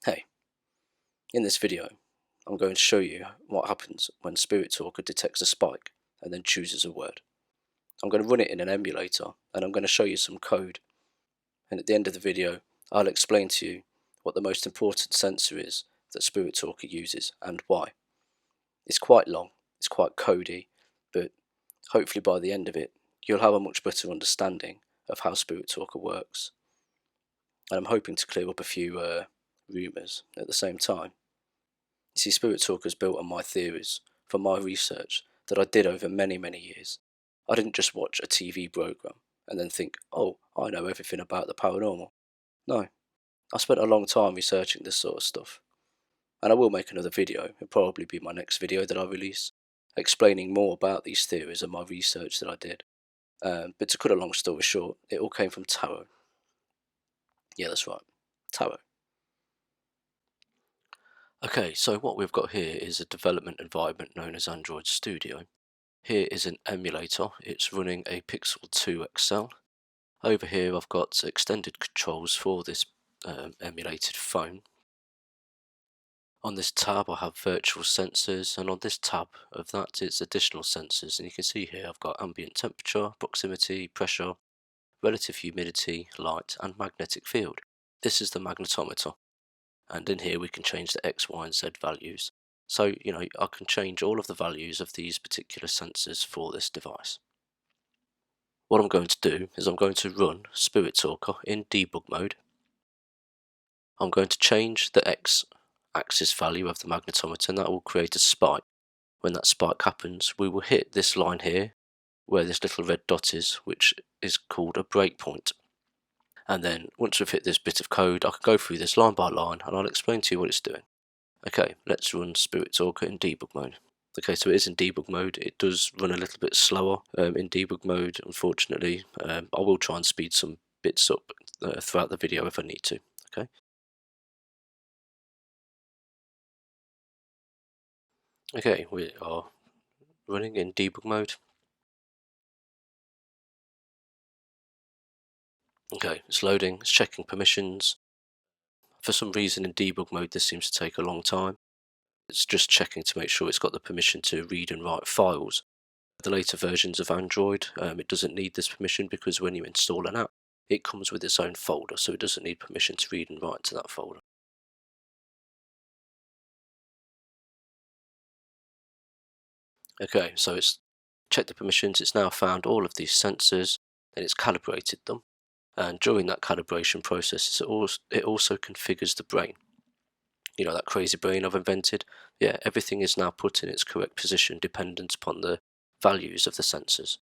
Hey, in this video, I'm going to show you what happens when Spirit Talker detects a spike and then chooses a word. I'm going to run it in an emulator and I'm going to show you some code. And at the end of the video, I'll explain to you what the most important sensor is that Spirit Talker uses and why. It's quite long, it's quite codey, but hopefully by the end of it, you'll have a much better understanding of how Spirit Talker works. And I'm hoping to clear up a few rumours at the same time. You see, Spirit Talker is built on my theories from my research that I did over many years. I didn't just watch a TV program and then think, oh, I know everything about the paranormal. No, I spent a long time researching this sort of stuff. And I will make another video, it'll probably be my next video that I release, explaining more about these theories and my research that I did. But to cut a long story short, it all came from tarot. Yeah, that's right, tarot. Okay, so what we've got here is a development environment known as Android Studio. Here is an emulator, it's running a Pixel 2 XL. Over here I've got extended controls for this emulated phone. On this tab I have virtual sensors, and on this tab of that it's additional sensors, and you can see here I've got ambient temperature, proximity, pressure, relative humidity, light and magnetic field. This is the magnetometer, and in here we can change the X, Y and Z values. So, I can change all of the values of these particular sensors for this device. What I'm going to do is I'm going to run Spirit Talker in debug mode. I'm going to change the X axis value of the magnetometer, and that will create a spike. When that spike happens, we will hit this line here where this little red dot is, which is called a breakpoint. And then once we've hit this bit of code, I can go through this line by line and I'll explain to you what it's doing. Okay, let's run Spirit Talker in debug mode. Okay, so it is in debug mode. It does run a little bit slower in debug mode, unfortunately. I will try and speed some bits up throughout the video if I need to. Okay. Okay, we are running in debug mode. Okay, it's loading, it's checking permissions. For some reason in debug mode this seems to take a long time. It's just checking to make sure it's got the permission to read and write files. The later versions of Android, it doesn't need this permission because when you install an app, it comes with its own folder, so it doesn't need permission to read and write to that folder. Okay, so it's checked the permissions, it's now found all of these sensors and it's calibrated them. And during that calibration process, it also configures the brain. You know, that crazy brain I've invented? Yeah, everything is now put in its correct position dependent upon the values of the sensors.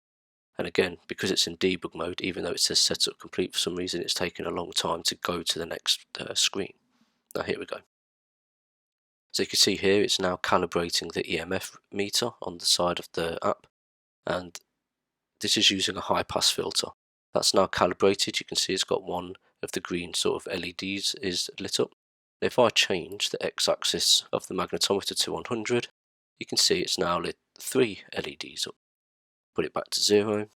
And again, because it's in debug mode, even though it says setup complete, for some reason it's taken a long time to go to the next screen. Now here we go. So you can see here it's now calibrating the EMF meter on the side of the app, and this is using a high pass filter. That's now calibrated. You can see it's got one of the green sort of LEDs is lit up. If I change the x-axis of the magnetometer to 100, you can see it's now lit 3 LEDs up. Put it back to 0,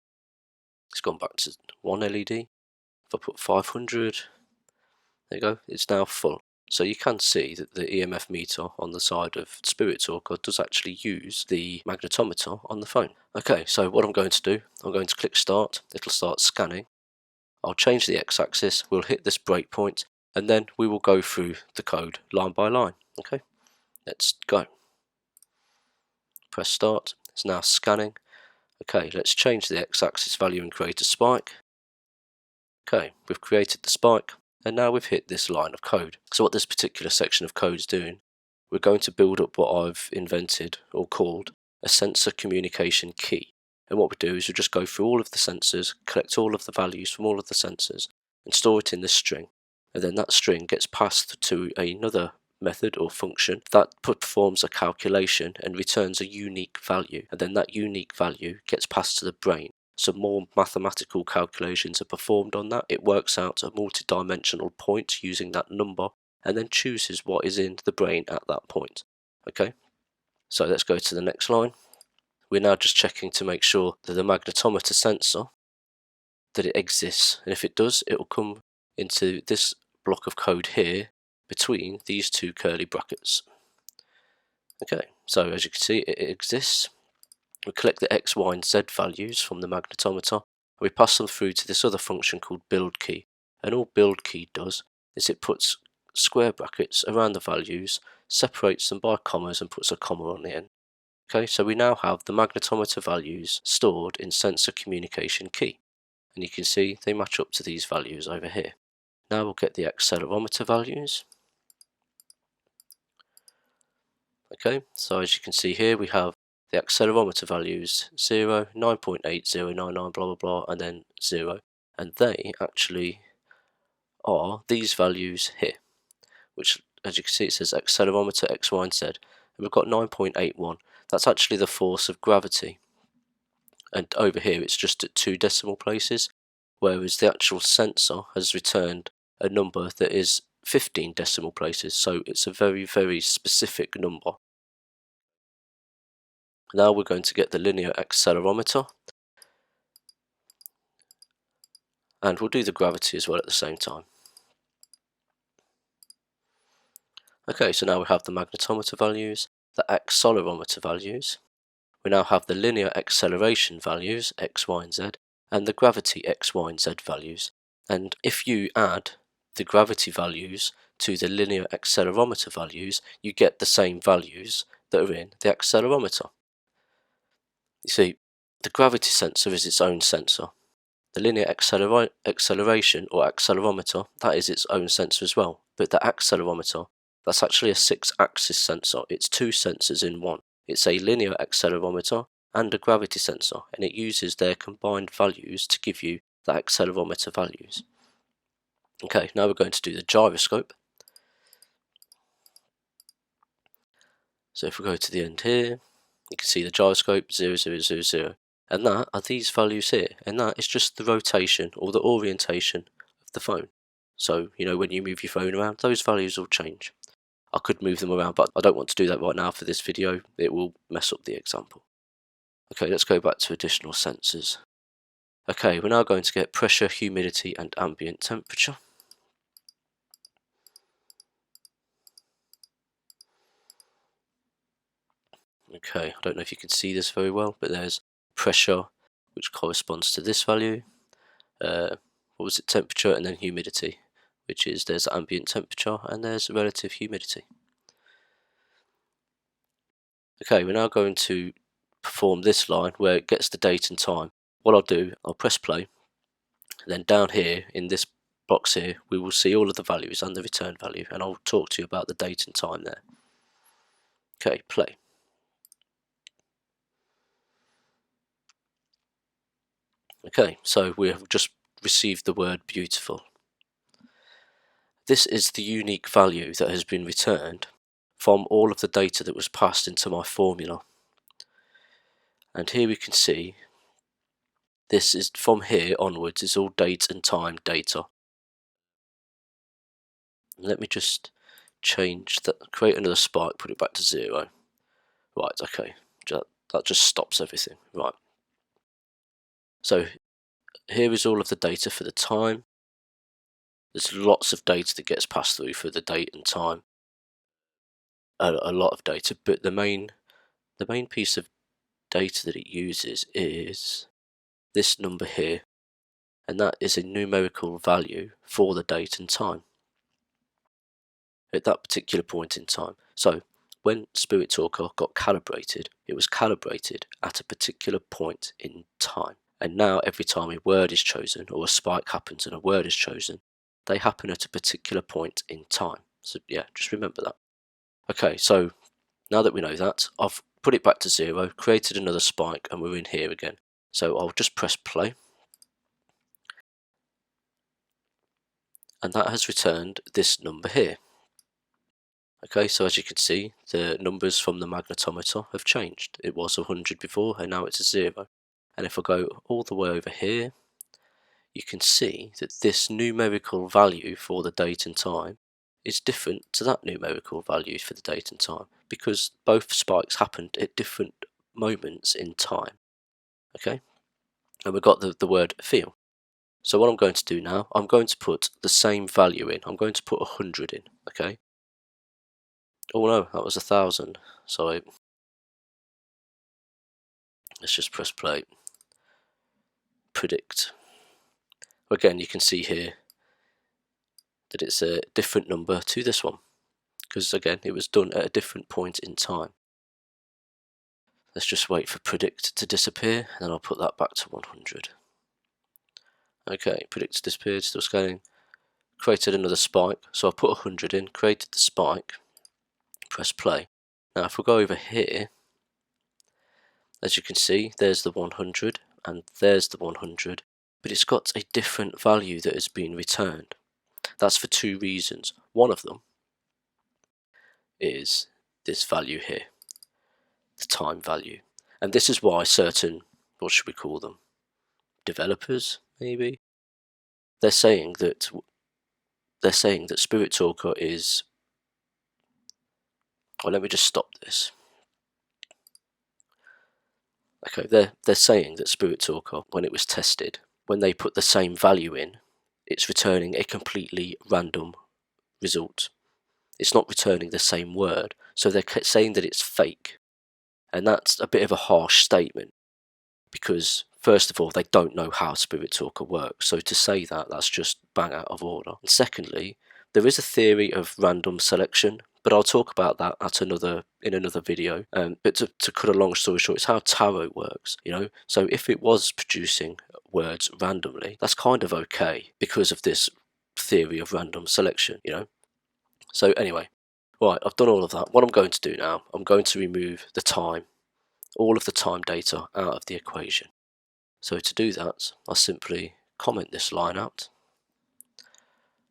it's gone back to 1 LED. If I put 500, there you go, it's now full. So you can see that the EMF meter on the side of Spirit Talker does actually use the magnetometer on the phone. Okay, so what I'm going to do, I'm going to click start, it'll start scanning. I'll change the x-axis, we'll hit this breakpoint, and then we will go through the code line by line. Okay, let's go. Press start, it's now scanning. Okay, let's change the x-axis value and create a spike. Okay, we've created the spike. And now we've hit this line of code. So what this particular section of code is doing, we're going to build up what I've invented or called a sensor communication key. And what we do is we just go through all of the sensors, collect all of the values from all of the sensors and store it in this string. And then that string gets passed to another method or function that performs a calculation and returns a unique value. And then that unique value gets passed to the brain. Some more mathematical calculations are performed on that. It works out a multi-dimensional point using that number and then chooses what is in the brain at that point. Okay, so let's go to the next line. We're now just checking to make sure that the magnetometer sensor, that it exists, and if it does, it will come into this block of code here between these two curly brackets. Okay, so as you can see, it exists. We collect the x, y, and z values from the magnetometer, and we pass them through to this other function called build key. And all build key does is it puts square brackets around the values, separates them by commas, and puts a comma on the end. Okay, so we now have the magnetometer values stored in sensor communication key, and you can see they match up to these values over here. Now we'll get the accelerometer values. Okay, so as you can see here, we have the accelerometer values 0, 9.8, 099, blah blah blah, and then 0, and they actually are these values here, which, as you can see, it says accelerometer x, y, and z, and we've got 9.81. That's actually the force of gravity, and over here it's just at 2 decimal places, whereas the actual sensor has returned a number that is 15 decimal places, so it's a very specific number. Now we're going to get the linear accelerometer, and we'll do the gravity as well at the same time. Okay, so now we have the magnetometer values, the accelerometer values. We now have the linear acceleration values, x, y, and z, and the gravity x, y, and z values. And if you add the gravity values to the linear accelerometer values, you get the same values that are in the accelerometer. You see, the gravity sensor is its own sensor. The linear acceleration or accelerometer, that is its own sensor as well. But the accelerometer, that's actually a 6-axis sensor. It's 2 sensors in one. It's a linear accelerometer and a gravity sensor, and it uses their combined values to give you the accelerometer values. Okay, now we're going to do the gyroscope. So if we go to the end here, you can see the gyroscope 0, 0, 0, 0. And that are these values here, and that is just the rotation or the orientation of the phone. So, you know, when you move your phone around, those values will change. I could move them around, but I don't want to do that right now for this video. It will mess up the example. Okay, let's go back to additional sensors. Okay, we're now going to get pressure, humidity, and ambient temperature. Okay, I don't know if you can see this very well, but there's pressure, which corresponds to this value. Temperature, and then humidity, which is there's ambient temperature and there's relative humidity. Okay, we're now going to perform this line where it gets the date and time. What I'll do, I'll press play, and then down here in this box here, we will see all of the values and the return value, and I'll talk to you about the date and time there. Okay, play. Okay, so we have just received the word beautiful. This is the unique value that has been returned from all of the data that was passed into my formula. And here we can see this is from here onwards is all date and time data. Let me just change that, create another spike, put it back to 0. Right, okay, that just stops everything. Right, so here is all of the data for the time. There's lots of data that gets passed through for the date and time, a lot of data, but the main piece of data that it uses is this number here, and that is a numerical value for the date and time at that particular point in time. So when Spirit Talker got calibrated, it was calibrated at a particular point in time. And now every time a word is chosen or a spike happens and a word is chosen, they happen at a particular point in time. So yeah, just remember that. Okay, so now that we know that, I've put it back to 0, created another spike, and we're in here again. So I'll just press play. And that has returned this number here. Okay, so as you can see, the numbers from the magnetometer have changed. It was 100 before, and now it's a 0. And if I go all the way over here, you can see that this numerical value for the date and time is different to that numerical value for the date and time, because both spikes happened at different moments in time. Okay, and we've got the word feel. So what I'm going to do now, I'm going to put the same value in. I'm going to put 100 in, okay? Oh no, that was 1,000. Sorry. Let's just press play. Predict. Again, you can see here that it's a different number to this one, because again, it was done at a different point in time. Let's just wait for predict to disappear, and then I'll put that back to 100. Okay, predict disappeared, still scanning. Created another spike, so I put 100 in, created the spike, press play. Now if we go over here, as you can see, there's the 100 and there's the 100, but it's got a different value that has been returned. That's for two reasons. One of them is this value here, the time value. And this is why certain, what should we call them, developers maybe, they're saying that Spirit Talker is, well, let me just stop this. Okay, they're saying that Spirit Talker, when it was tested, when they put the same value in, it's returning a completely random result. It's not returning the same word, so they're saying that it's fake. And that's a bit of a harsh statement, because first of all, they don't know how Spirit Talker works, so to say that, that's just bang out of order. And secondly, there is a theory of random selection, but I'll talk about that in another video. But to cut a long story short, it's how tarot works, you know. So if it was producing words randomly, that's kind of okay because of this theory of random selection, you know. So anyway, right, I've done all of that. What I'm going to do now, I'm going to remove the time, all of the time data out of the equation. So to do that, I'll simply comment this line out.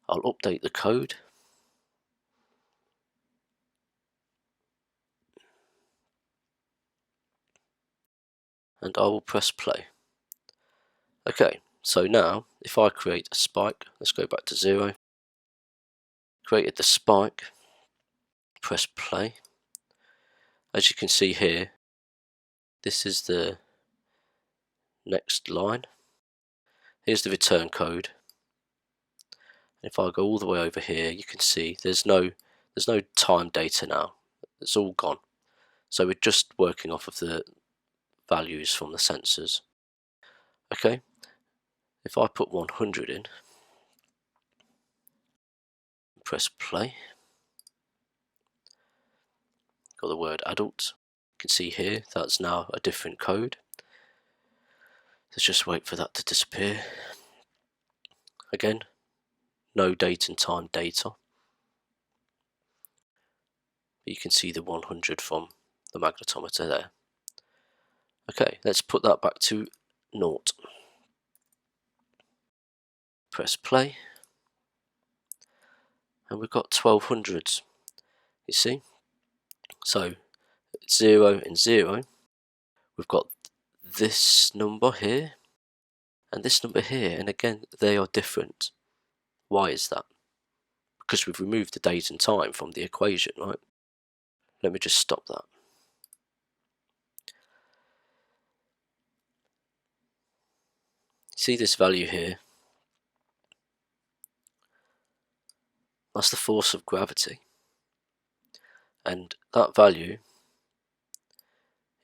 I'll update the code. And I will press play. Okay, so now if I create a spike, let's go back to 0. Created the spike, press play. As you can see here, this is the next line. Here's the return code. If I go all the way over here, you can see there's no time data now. It's all gone. So we're just working off of the values from the sensors. Okay, if I put 100 in, press play, got the word adult. You can see here that's now a different code. Let's just wait for that to disappear. Again, no date and time data. You can see the 100 from the magnetometer there. Okay, let's put that back to 0. Press play. And we've got 1200s, you see. So 0 and 0, we've got this number here and this number here, and again they are different. Why is that? Because we've removed the date and time from the equation, right? Let me just stop that. See this value here? That's the force of gravity, and that value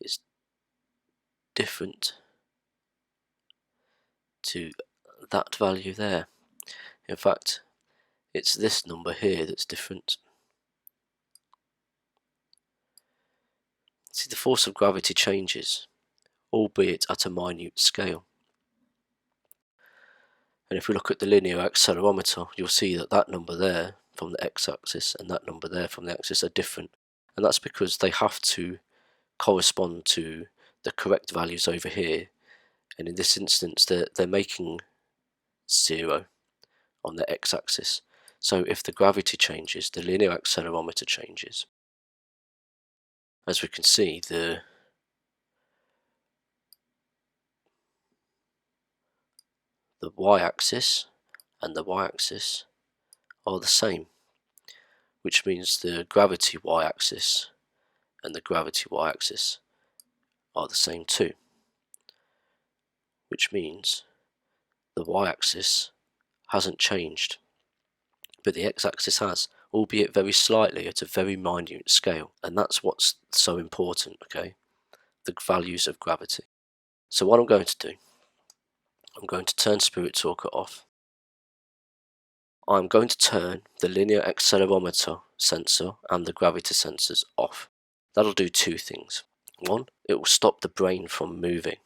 is different to that value there. In fact, it's this number here that's different. See, the force of gravity changes, albeit at a minute scale. And if we look at the linear accelerometer, you'll see that that number there from the x-axis and that number there from the axis are different. And that's because they have to correspond to the correct values over here. And in this instance, they're making 0 on the x-axis. So if the gravity changes, the linear accelerometer changes. As we can see, the y-axis and the y-axis are the same, which means the gravity y-axis and the gravity y-axis are the same too, which means The y-axis hasn't changed, but the x-axis has, albeit very slightly at a very minute scale, and that's what's so important, okay? The values of gravity. So what I'm going to do, I'm going to turn Spirit Talker off. I'm going to turn the linear accelerometer sensor and the gravity sensors off. That'll do two things. One, it will stop the brain from moving.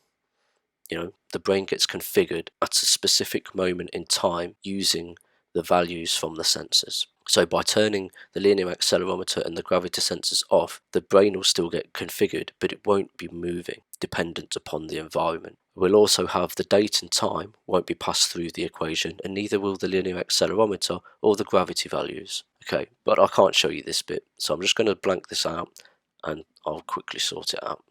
The brain gets configured at a specific moment in time using the values from the sensors. So by turning the linear accelerometer and the gravity sensors off, the brain will still get configured, but it won't be moving, dependent upon the environment. We'll also have the date and time won't be passed through the equation, and neither will the linear accelerometer or the gravity values. Okay, but I can't show you this bit, so I'm just going to blank this out and I'll quickly sort it out.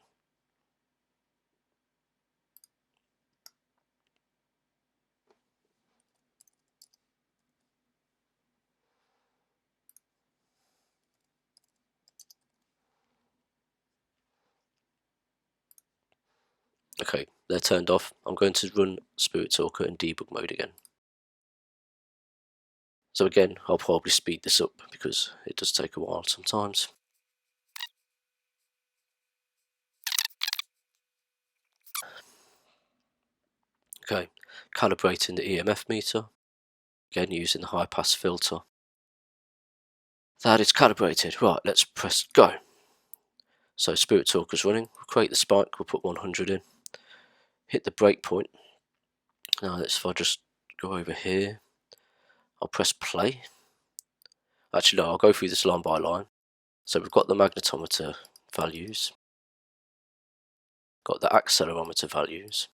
Okay, they're turned off. I'm going to run Spirit Talker in debug mode again. So again, I'll probably speed this up because it does take a while sometimes. Okay, calibrating the EMF meter, again using the high pass filter. That is calibrated. Right, let's press go. So Spirit Talker's running. We'll create the spike, we'll put 100 in. Hit the breakpoint. Now if I just go over here, I'll press play. Actually no, I'll go through this line by line. So we've got the magnetometer values, got the accelerometer values,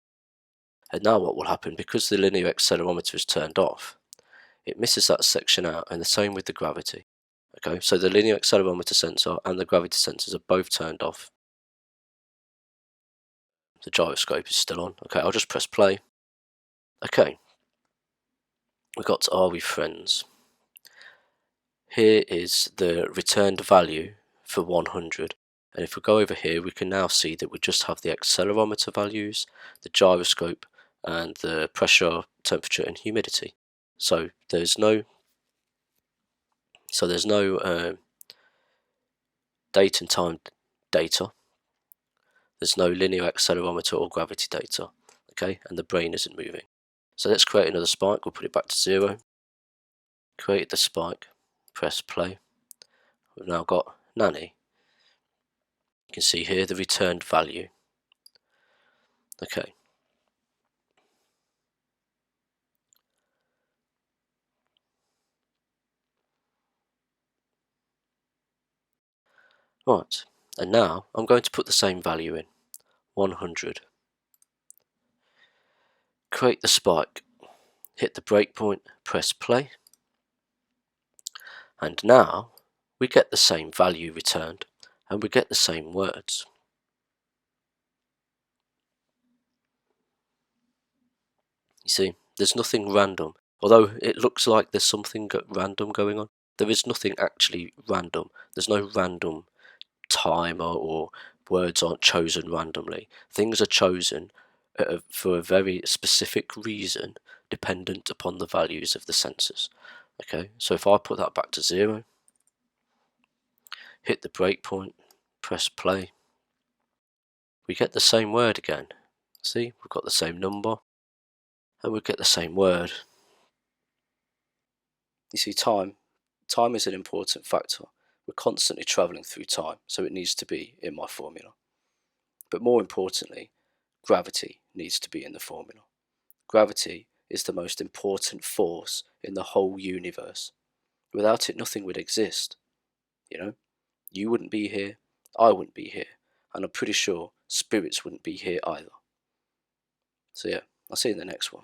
and now what will happen, because the linear accelerometer is turned off, it misses that section out, and the same with the gravity. Okay, so the linear accelerometer sensor and the gravity sensors are both turned off. The gyroscope is still on. Okay, I'll just press play. Okay, we got to Are We Friends? Here is the returned value for 100. And if we go over here, we can now see that we just have the accelerometer values, the gyroscope, and the pressure, temperature, and humidity. So there's no date and time data. There's no linear accelerometer or gravity data. Okay, and the brain isn't moving. So let's create another spike. We'll put it back to 0. Create the spike. Press play. We've now got Nanny. You can see here the returned value. Okay. Right, and now I'm going to put the same value in, 100. Create the spike, hit the breakpoint, press play, and now we get the same value returned, and we get the same words. You see, there's nothing random. Although it looks like there's something random going on, there is nothing actually random. There's no random timer or words aren't chosen randomly. Things are chosen for a very specific reason, dependent upon the values of the sensors. Okay, so if I put that back to 0, hit the breakpoint, press play, we get the same word again. See, we've got the same number, and we get the same word. You see, time is an important factor. We're constantly travelling through time, so it needs to be in my formula. But more importantly, gravity needs to be in the formula. Gravity is the most important force in the whole universe. Without it, nothing would exist. You wouldn't be here, I wouldn't be here, and I'm pretty sure spirits wouldn't be here either. So yeah, I'll see you in the next one.